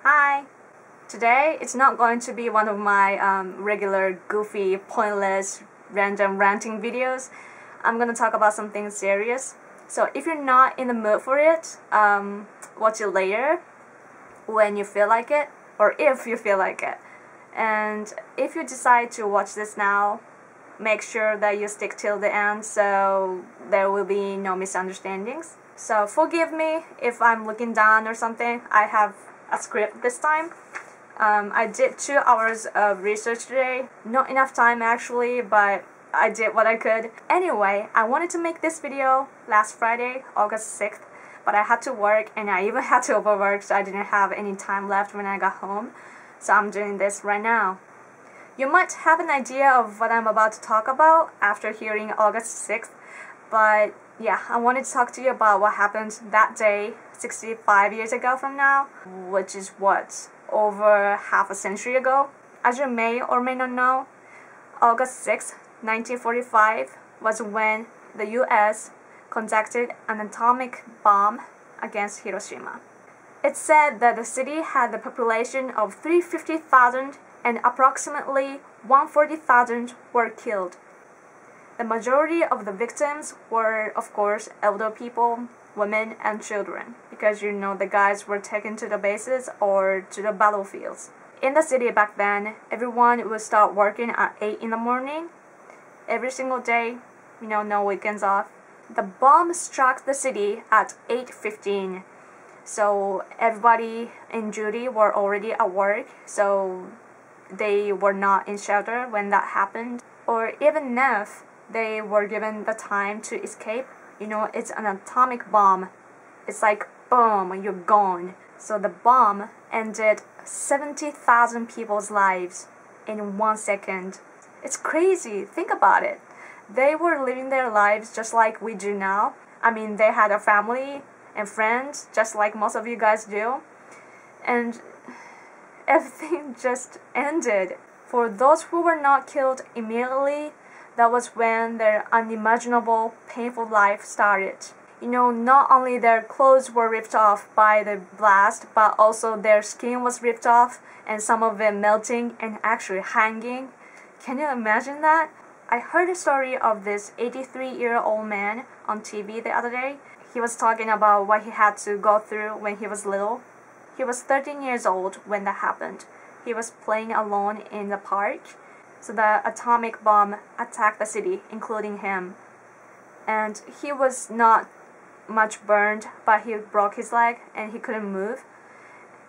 Hi! Today, it's not going to be one of my regular, goofy, pointless, random ranting videos. I'm gonna talk about something serious. So if you're not in the mood for it, watch it later when you feel like it, or if you feel like it. And if you decide to watch this now, make sure that you stick till the end so there will be no misunderstandings. So forgive me if I'm looking down or something. I have a script this time. I did 2 hours of research today. Not enough time actually, but I did what I could. Anyway, I wanted to make this video last Friday, August 6th, but I had to work and I even had to overwork, so I didn't have any time left when I got home. So I'm doing this right now. You might have an idea of what I'm about to talk about after hearing August 6th, but yeah, I wanted to talk to you about what happened that day 65 years ago from now, which is what, over half a century ago. As you may or may not know, August 6, 1945 was when the US conducted an atomic bomb against Hiroshima. It's said that the city had a population of 350,000 and approximately 140,000 were killed. The majority of the victims were, of course, elder people, women, and children, because the guys were taken to the bases or to the battlefields. In the city back then, everyone would start working at 8 in the morning, every single day, no weekends off. The bomb struck the city at 8:15, so everybody in duty were already at work, so they were not in shelter when that happened, or even if they were given the time to escape. It's an atomic bomb. It's like, boom, you're gone. So the bomb ended 70,000 people's lives in 1 second. It's crazy. Think about it. They were living their lives just like we do now. I mean, they had a family and friends, just like most of you guys do. And everything just ended. For those who were not killed immediately, that was when their unimaginable, painful life started. Not only their clothes were ripped off by the blast, but also their skin was ripped off, and some of it melting and actually hanging. Can you imagine that? I heard a story of this 83-year-old man on TV the other day. He was talking about what he had to go through when he was little. He was 13 years old when that happened. He was playing alone in the park. So the atomic bomb attacked the city, including him. And he was not much burned, but he broke his leg and he couldn't move.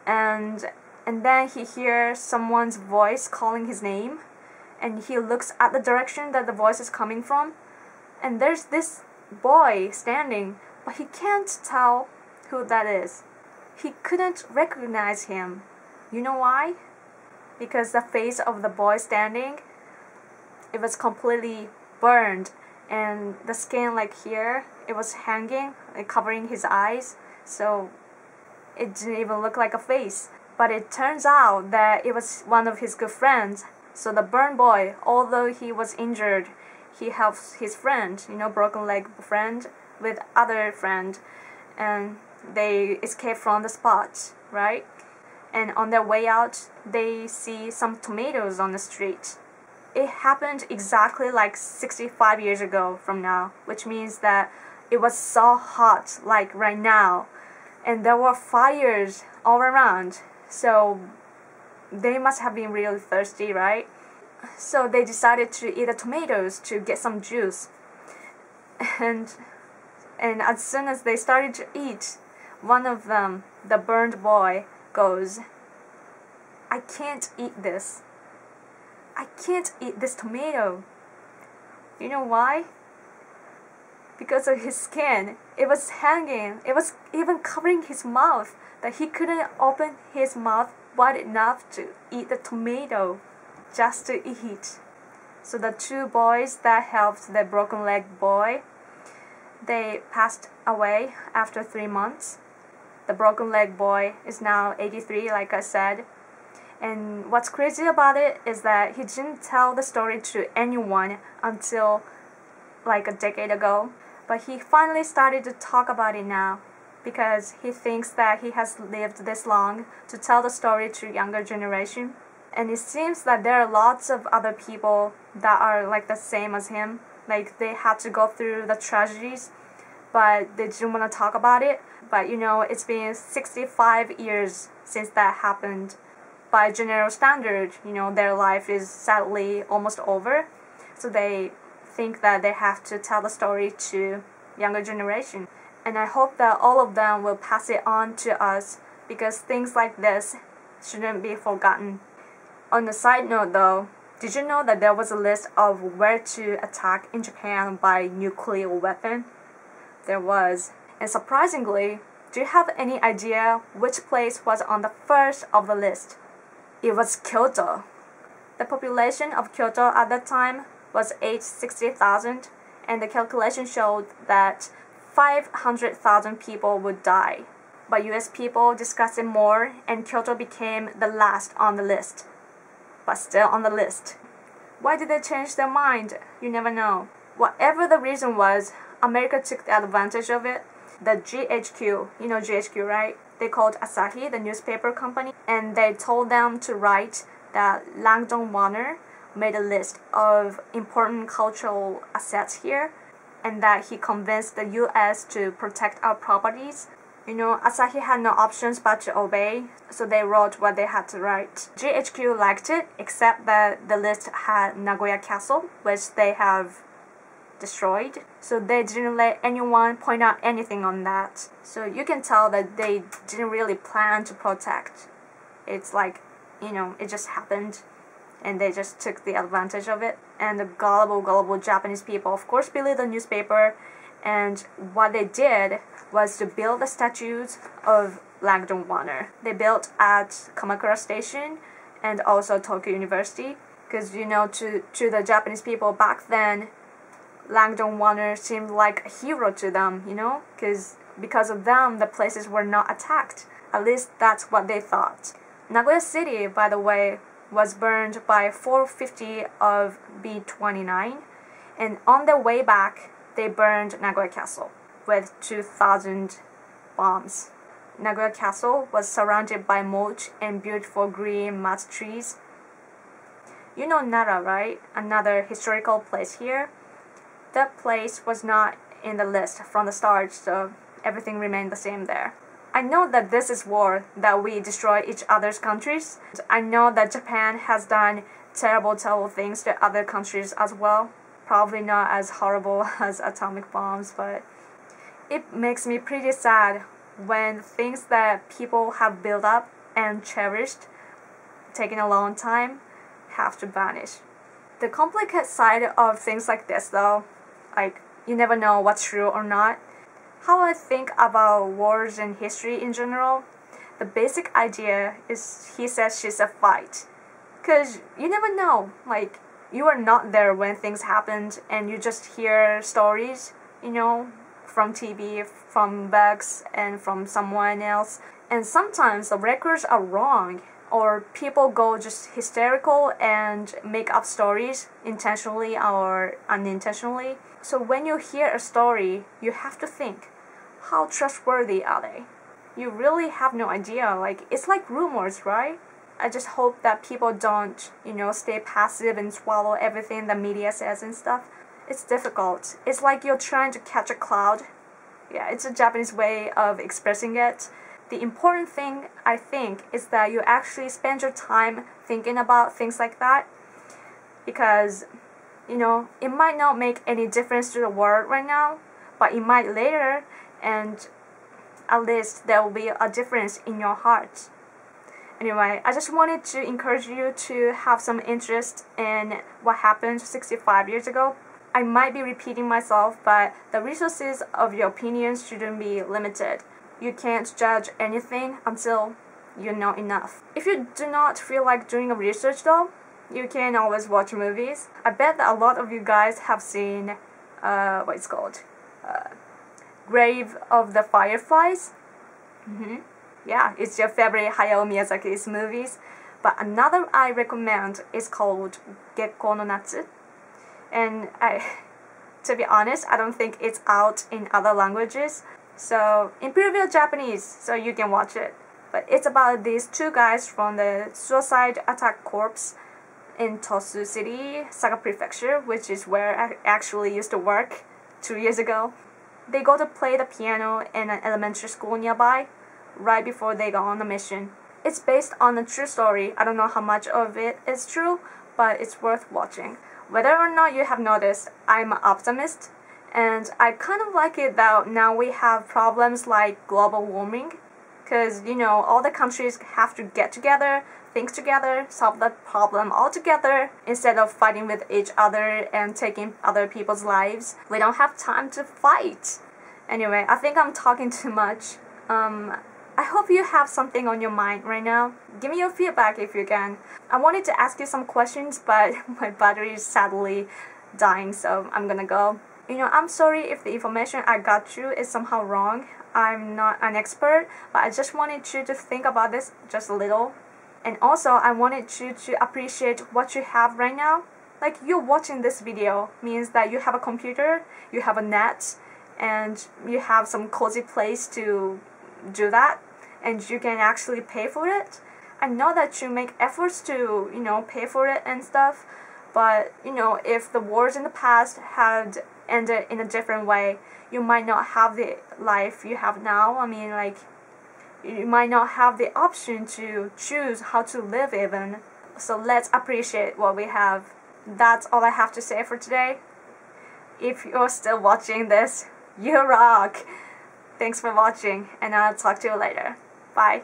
And then he hears someone's voice calling his name. And he looks at the direction that the voice is coming from. And there's this boy standing, but he can't tell who that is. He couldn't recognize him. You know why? Because the face of the boy standing, it was completely burned, and the skin like here, it was hanging, like covering his eyes, so it didn't even look like a face. But it turns out that it was one of his good friends. So the burned boy, although he was injured, he helps his friend, broken leg friend, with other friend, and they escape from the spot, right? And on their way out, they see some tomatoes on the street. It happened exactly like 65 years ago from now, which means that it was so hot like right now. And there were fires all around. So they must have been really thirsty, right? So they decided to eat the tomatoes to get some juice. And as soon as they started to eat, one of them, the burned boy, goes, "I can't eat this. I can't eat this tomato." You know why? Because of his skin. It was hanging. It was even covering his mouth, that he couldn't open his mouth wide enough to eat the tomato, just to eat. So the 2 boys that helped the broken leg boy, they passed away after 3 months. The broken leg boy is now 83, like I said. And what's crazy about it is that he didn't tell the story to anyone until like a decade ago. But he finally started to talk about it now. because he thinks that he has lived this long to tell the story to younger generation. And it seems that there are lots of other people that are like the same as him. Like they had to go through the tragedies, but they didn't want to talk about it. But it's been 65 years since that happened. By general standard, their life is sadly almost over. So they think that they have to tell the story to younger generation. And I hope that all of them will pass it on to us, because things like this shouldn't be forgotten. On a side note though, did you know that there was a list of where to attack in Japan by nuclear weapon? There was. And surprisingly, do you have any idea which place was on the first of the list? It was Kyoto. The population of Kyoto at that time was 860,000, and the calculation showed that 500,000 people would die. But US people discussed it more, and Kyoto became the last on the list. But still on the list. Why did they change their mind? You never know. Whatever the reason was, America took advantage of it. The GHQ, GHQ, right? They called Asahi, the newspaper company, and they told them to write that Langdon Warner made a list of important cultural assets here, and that he convinced the US to protect our properties. Asahi had no options but to obey, so they wrote what they had to write. GHQ liked it, except that the list had Nagoya Castle, which they have destroyed, so they didn't let anyone point out anything on that. So you can tell that they didn't really plan to protect. It's like, it just happened, and they just took the advantage of it. And the gullible Japanese people, of course, believed the newspaper, and what they did was to build the statues of Langdon Warner. They built at Kamakura Station and also Tokyo University, because to the Japanese people back then, Langdon Warner seemed like a hero to them, because of them the places were not attacked. At least that's what they thought. Nagoya City, by the way, was burned by 450 of B-29, and on their way back they burned Nagoya Castle with 2,000 bombs. Nagoya Castle was surrounded by moat and beautiful green mat trees. You know Nara, right? Another historical place here. That place was not in the list from the start, so everything remained the same there. I know that this is war, that we destroy each other's countries. I know that Japan has done terrible things to other countries as well. Probably not as horrible as atomic bombs, but it makes me pretty sad when things that people have built up and cherished, taking a long time, have to vanish. The complicated side of things like this though, like you never know what's true or not. How I think about wars and history in general, the basic idea is he says she's a fight. Because you never know, like you are not there when things happened and you just hear stories, from TV, from books, and from someone else. And sometimes the records are wrong, or people go just hysterical and make up stories intentionally or unintentionally. So when you hear a story, you have to think, how trustworthy are they? You really have no idea. Like, it's like rumors, right? I just hope that people don't, stay passive and swallow everything the media says and stuff. It's difficult. It's like you're trying to catch a cloud. Yeah, it's a Japanese way of expressing it. The important thing, I think, is that you actually spend your time thinking about things like that. Because, it might not make any difference to the world right now, but it might later, and at least there will be a difference in your heart. Anyway, I just wanted to encourage you to have some interest in what happened 65 years ago. I might be repeating myself, but the resources of your opinions shouldn't be limited. You can't judge anything until you know enough. If you do not feel like doing a research though, you can always watch movies. I bet that a lot of you guys have seen, what it's called? Grave of the Fireflies. Yeah, it's your favorite Hayao Miyazaki's movies. But another I recommend is called Gekko no Natsu. And to be honest, I don't think it's out in other languages. So in previous Japanese, so you can watch it. But it's about these two guys from the suicide attack corps in Tosu City, Saga Prefecture, which is where I actually used to work 2 years ago. They go to play the piano in an elementary school nearby, right before they go on a mission. It's based on a true story. I don't know how much of it is true, but it's worth watching. Whether or not you have noticed, I'm an optimist, and I kind of like it that now we have problems like global warming, because, you know, all the countries have to get together, think together, solve the problem all together, instead of fighting with each other and taking other people's lives. We don't have time to fight. Anyway, I think I'm talking too much. I hope you have something on your mind right now. Give me your feedback if you can. I wanted to ask you some questions, but my battery is sadly dying, so I'm gonna go. You know, I'm sorry if the information I got you is somehow wrong. I'm not an expert, but I just wanted you to think about this just a little. And also, I wanted you to appreciate what you have right now. Like, you watching this video means that you have a computer, you have a net, and you have some cozy place to do that, and you can actually pay for it. I know that you make efforts to, you know, pay for it and stuff, but, you know, if the wars in the past had ended in a different way, you might not have the life you have now. I mean, like, you might not have the option to choose how to live even. So let's appreciate what we have. That's all I have to say for today. If you're still watching this, you rock! Thanks for watching, and I'll talk to you later. Bye.